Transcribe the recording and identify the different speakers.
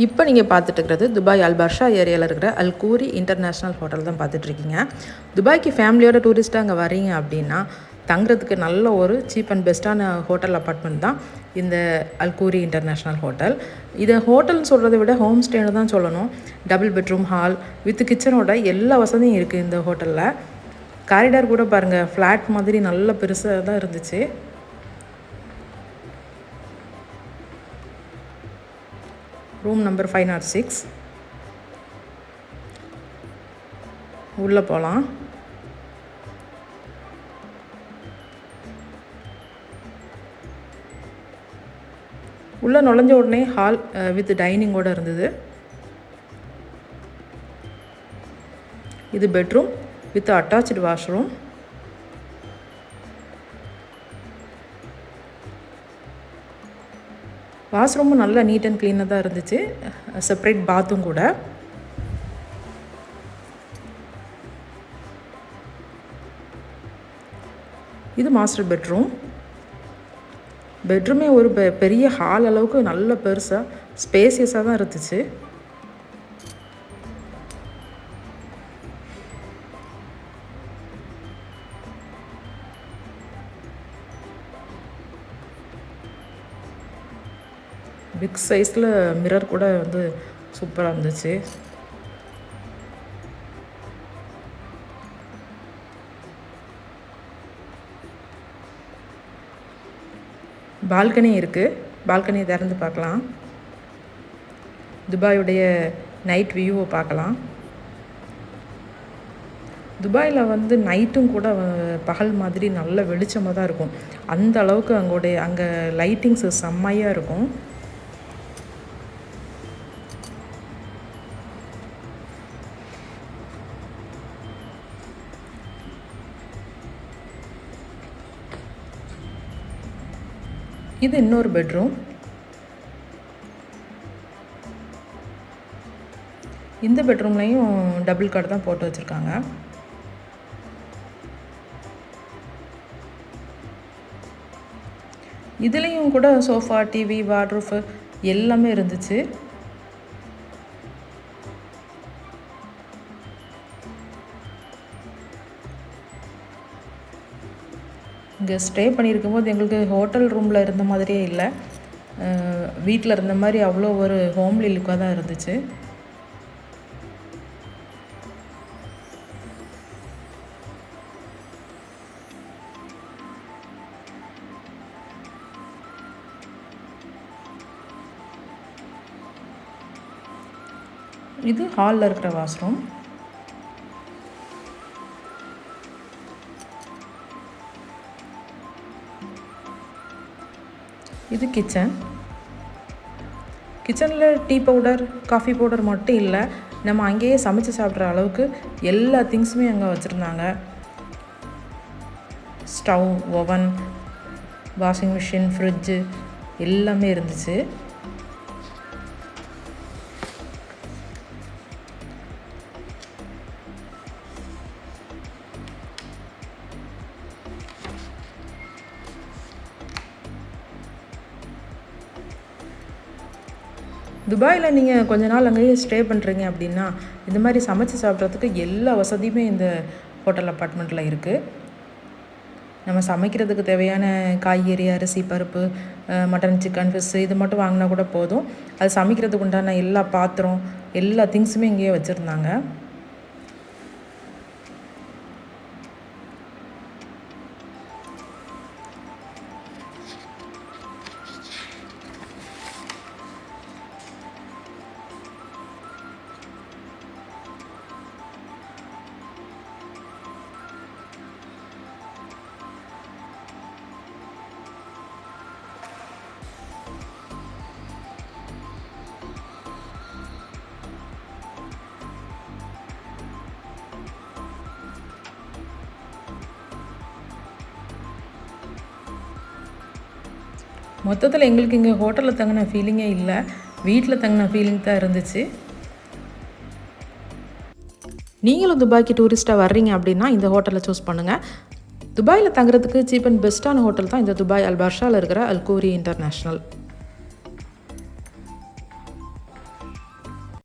Speaker 1: இப்போ நீங்கள் பார்த்துட்டு இருக்கிறது துபாய் அல்பர்ஷா ஏரியாவில் இருக்கிற அல்கூரி இன்டர்நேஷ்னல் ஹோட்டல் தான் பார்த்துட்ருக்கீங்க. துபாய்க்கு ஃபேமிலியோட டூரிஸ்ட்டாக அங்கே வரீங்க அப்படின்னா தங்குறதுக்கு நல்ல ஒரு சீப் அண்ட் பெஸ்ட்டான ஹோட்டல் அப்பார்ட்மெண்ட் தான் இந்த அல்கூரி இன்டர்நேஷ்னல் ஹோட்டல். இதை ஹோட்டல்னு சொல்கிறத விட ஹோம் ஸ்டேன்னு தான் சொல்லணும். டபுள் பெட்ரூம் ஹால் வித் கிச்சனோட எல்லா வசதியும் இருக்குது இந்த ஹோட்டலில். காரிடார் கூட பாருங்கள், ஃப்ளாட் மாதிரி நல்ல பெருசாக தான் இருந்துச்சு. Room number 506. உள்ளே போகலாம். உள்ளே நுழைஞ்ச உடனே ஹால் வித் டைனிங்கோடு இருந்தது. இது பெட்ரூம் வித் அட்டாச்டு வாஷ்ரூம். வாஷ்ரூமும் நல்லா நீட் அண்ட் க்ளீனாக தான் இருந்துச்சு. செப்ரேட் பாத்தும் கூட. இது மாஸ்டர் பெட்ரூம். பெட்ரூமே ஒரு பெரிய ஹால் அளவுக்கு நல்ல பெருசாக ஸ்பேசியஸாக தான் இருந்துச்சு. பிக் சைஸில் மிரர் கூட வந்து சூப்பராக இருந்துச்சு. பால்கனி இருக்குது. பால்கனியை திறந்து பார்க்கலாம். துபாயுடைய நைட் வியூவை பார்க்கலாம். துபாயில் வந்து நைட்டும் கூட பகல் மாதிரி நல்ல வெளிச்சமாக தான் இருக்கும். அந்த அளவுக்கு அங்கே லைட்டிங்ஸு செம்மையாக இருக்கும். இது இன்னொரு பெட்ரூம். இந்த பெட்ரூம்லேயும் டபுள் கார்டு தான் போட்டு வச்சுருக்காங்க. இதுலேயும் கூட சோஃபா, டிவி, வார்ட்ரூஃபு எல்லாமே இருந்துச்சு. இங்கே ஸ்டே பண்ணியிருக்கும் போது எங்களுக்கு ஹோட்டல் ரூமில் இருந்த மாதிரியே இல்லை, வீட்டில் இருந்த மாதிரி அவ்வளோ ஒரு ஹோம்லி லுக்காக தான் இருந்துச்சு. இது ஹாலில் இருக்கிற வாஷ்ரூம். இது கிச்சன். கிச்சனில் டீ பவுடர், காஃபி பவுடர் மட்டும் இல்லை, நம்ம அங்கேயே சமைச்சு சாப்பிட்ற அளவுக்கு எல்லா திங்ஸுமே அங்கே வச்சுருந்தாங்க. Stove, oven, washing machine, fridge எல்லாமே இருந்துச்சு. துபாயில் நீங்கள் கொஞ்ச நாள் அங்கேயே ஸ்டே பண்ணுறீங்க அப்படின்னா இந்த மாதிரி சமைச்சு சாப்பிட்றதுக்கு எல்லா வசதியுமே இந்த ஹோட்டல் அப்பார்ட்மெண்ட்டில் இருக்குது. நம்ம சமைக்கிறதுக்கு தேவையான காய்கறி, அரிசி, பருப்பு, மட்டன், சிக்கன், ஃபிஷ் இது மட்டும் வாங்கினா கூட போதும். அது சமைக்கிறதுக்கு உண்டான எல்லா பாத்திரம், எல்லா திங்ஸுமே இங்கேயே வச்சுருந்தாங்க. மொத்தத்தில் எங்களுக்கு இங்கே ஹோட்டலில் தங்கின ஃபீலிங்கே இல்லை, வீட்டில் தங்கின ஃபீலிங் தான் இருந்துச்சு. நீங்களும் துபாய்க்கு டூரிஸ்ட்டாக வர்றீங்க அப்படின்னா இந்த ஹோட்டலை சூஸ் பண்ணுங்கள். துபாயில் தங்குறதுக்கு சீப் அண்ட் பெஸ்ட்டான ஹோட்டல் தான் இந்த துபாய் அல்பர்ஷாவில் இருக்கிற அல்கூரி இன்டர்நேஷ்னல்.